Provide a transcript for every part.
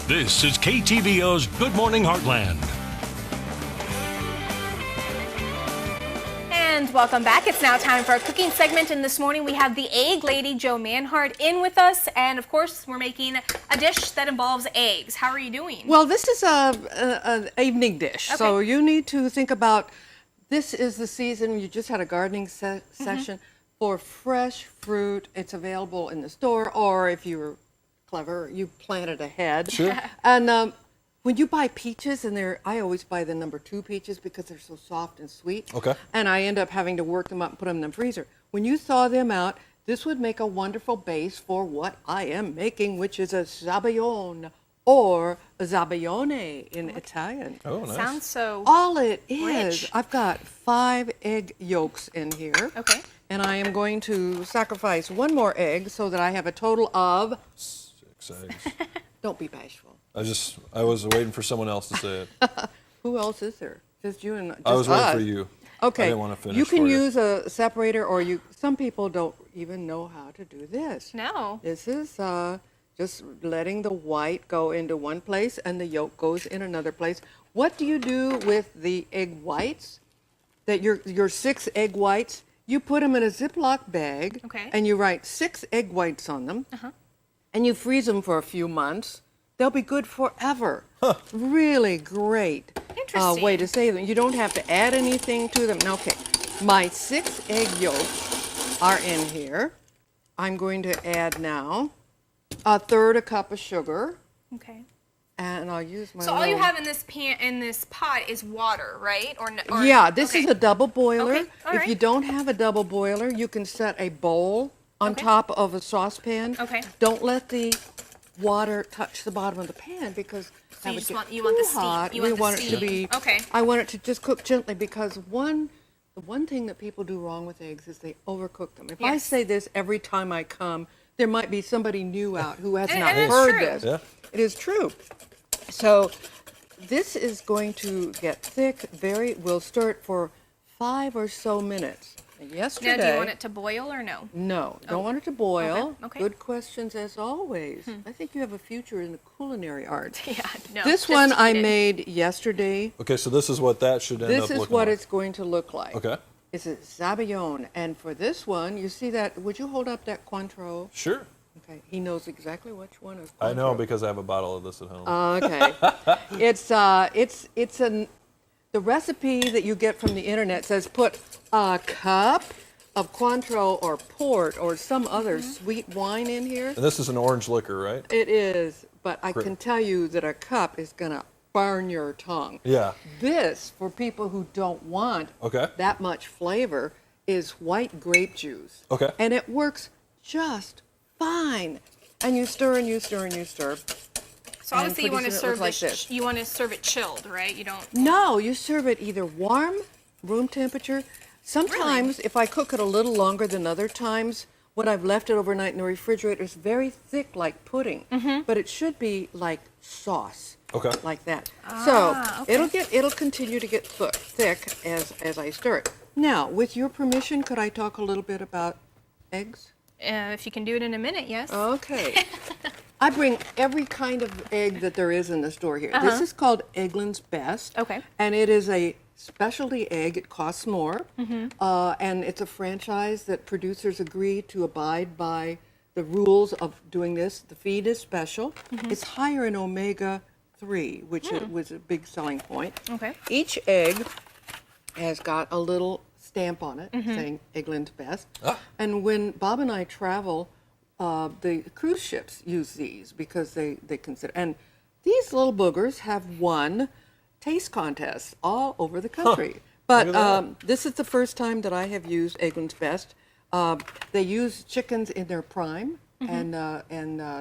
This is KTVO's Good Morning Heartland. And welcome back. It's now time for our cooking segment, and this morning we have the egg lady, Jo Manhart, in with us, and of course we're making a dish that involves eggs. How are you doing? Well, this is an evening dish, so you need to think about, this is the season, you just had a gardening session for fresh fruit. It's available in the store, or if you're clever, you plant it ahead. Sure. And when you buy peaches, and I always buy the number 2 peaches because they're so soft and sweet. Okay. And I end up having to work them up and put them in the freezer. When you thaw them out, this would make a wonderful base for what I am making, which is a zabaione or a zabaione in Italian. Oh, nice. Sounds so All it is, rich. I've got 5 egg yolks in here. Okay. And I am going to sacrifice 1 more egg so that I have a total of, 6 eggs. don't be bashful. I was waiting for someone else to say it. Who else is there? Just you and just I was waiting us. for you. Okay. I didn't want to finish You can for use a separator, or some people don't even know how to do this. No. This is just letting the white go into one place and the yolk goes in another place. What do you do with the egg whites? That your 6 egg whites, you put them in a Ziploc bag, Okay. and you write 6 egg whites on them, and you freeze them for a few months. They'll be good forever. Really great Interesting. way to save them. You don't have to add anything to them. Now, okay, my 6 egg yolks are in here. I'm going to add now 1/3 a cup of sugar, Okay. and I'll use my So all you little- have in this pot is water, right? Or Yeah, this okay. is a double boiler. Okay, all If right. you don't have a double boiler, you can set a bowl on Okay. top of a saucepan. Okay. Don't let the water touch the bottom of the pan, because that you would just get want the too steam. hot. You We want the want it to steam. be. Okay. I want it to just cook gently, because the one thing that people do wrong with eggs is they overcook them. If I Yes. say this every time I come, there might be somebody new out who has And- not and it's heard true. this. Yeah. It is true. So this is going to get thick. We'll stir it for 5 or so minutes. And yesterday. Now, do you want it to boil or no? No, don't want it to boil. Okay. Good questions as always. I think you have a future in the culinary arts. Yeah. No. This just one eat I it. made yesterday. Okay, so this is what that should end up This looking is what like. it's going to look like. Okay. It's a zabaione. And for this one, you see that, would you hold up that Cointreau? Sure. Okay, he knows exactly which one is I know Cointreau. because I have a bottle of this at home. Okay. The recipe that you get from the internet says put a cup of Cointreau or port or some other sweet wine in here. And this is an orange liquor, right? It is, but I Great. can tell you that a cup is going to burn your tongue. Yeah. This, for people who don't want Okay. that much flavor, is white grape juice. Okay. And it works just fine. And you stir and you stir and you stir. So obviously you pretty want to soon it serve looks like this. this. You want to serve it chilled, right? You don't. No, you serve it either warm, room temperature. Sometimes, if I cook it a little longer than other times, when I've left it overnight in the refrigerator, it's very thick like pudding. But it should be like sauce. Okay. Like that. Ah, So okay. it'll continue to get thick as I stir it. Now, with your permission, could I talk a little bit about eggs? If you can do it in a minute, yes. Okay. I bring every kind of egg that there is in the store here. This is called Eggland's Best. Okay. And it is a specialty egg. It costs more. And it's a franchise that producers agree to abide by the rules of doing this. The feed is special. It's higher in omega-3, which was a big selling point. Okay. Each egg has got a little stamp on it saying Eggland's Best. And when Bob and I travel, the cruise ships use these because they consider, and these little boogers have won taste contests all over the country. But Look at this is the first time that I have used Eggland's Best. They use chickens in their prime, and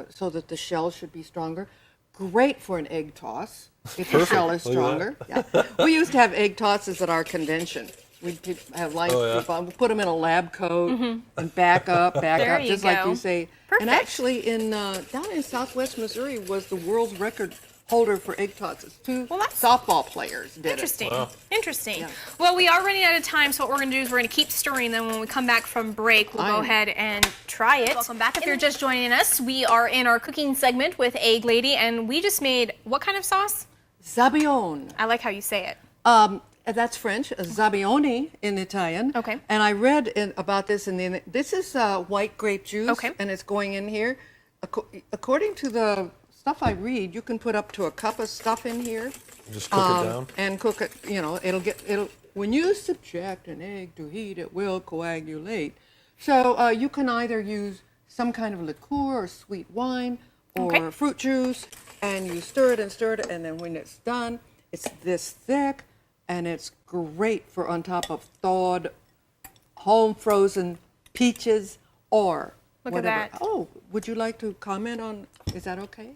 so that the shell should be stronger. Great for an egg toss if the shell is Look at stronger. Yeah. We used to have egg tosses at our convention. We'd have live people, we'd put them in a lab coat and back up, There you just like go. you say. Perfect. And actually, down in Southwest Missouri was the world's record holder for egg tosses. Two Well, that's softball players did interesting. Wow. Interesting. Yeah. Well, we are running out of time, so what we're going to do is we're going to keep stirring. Then when we come back from break, we'll go Fine. ahead and try it. Welcome back. If you're just joining us, we are in our cooking segment with Egg Lady, and we just made what kind of sauce? it. Zabione. I like how you say it. That's French, Zabione in Italian. Okay. And I read about this this is white grape juice. Okay. And it's going in here. According to the stuff I read, you can put up to a cup of stuff in here. Just cook it down. And cook it, when you subject an egg to heat, it will coagulate. So you can either use some kind of liqueur or sweet wine or Okay. fruit juice, and you stir it, and then when it's done, it's this thick, and it's great for on top of thawed, home frozen peaches or Look at whatever. that. Oh, would you like to comment on, is that okay?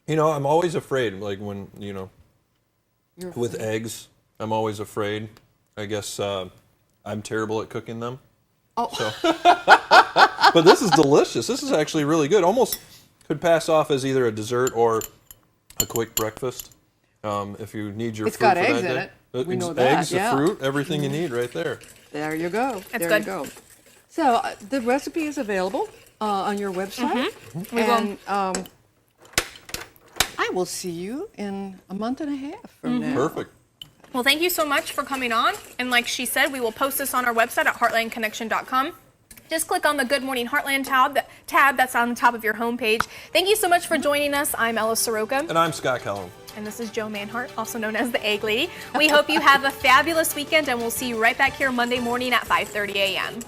You know, I'm always afraid, like when, You're with eggs, I'm always afraid. I guess I'm terrible at cooking them. Oh. So. But this is delicious. This is actually really good. Almost could pass off as either a dessert or a quick breakfast. If you need your It's fruit got for eggs that in day. it. We know that, Eggs, yeah. the fruit, everything you need right there. There you go. That's there good. you go. So the recipe is available on your website. Mm-hmm. We will. And I will see you in a month and a half from Mm-hmm. now. Perfect. Well, thank you so much for coming on. And like she said, we will post this on our website at heartlandconnection.com. Just click on the Good Morning Heartland tab that's on the top of your homepage. Thank you so much for joining us. I'm Ella Soroka. And I'm Scott Kellum. And this is Jo Manhart, also known as the Egg Lady. We hope you have a fabulous weekend, and we'll see you right back here Monday morning at 5:30 a.m.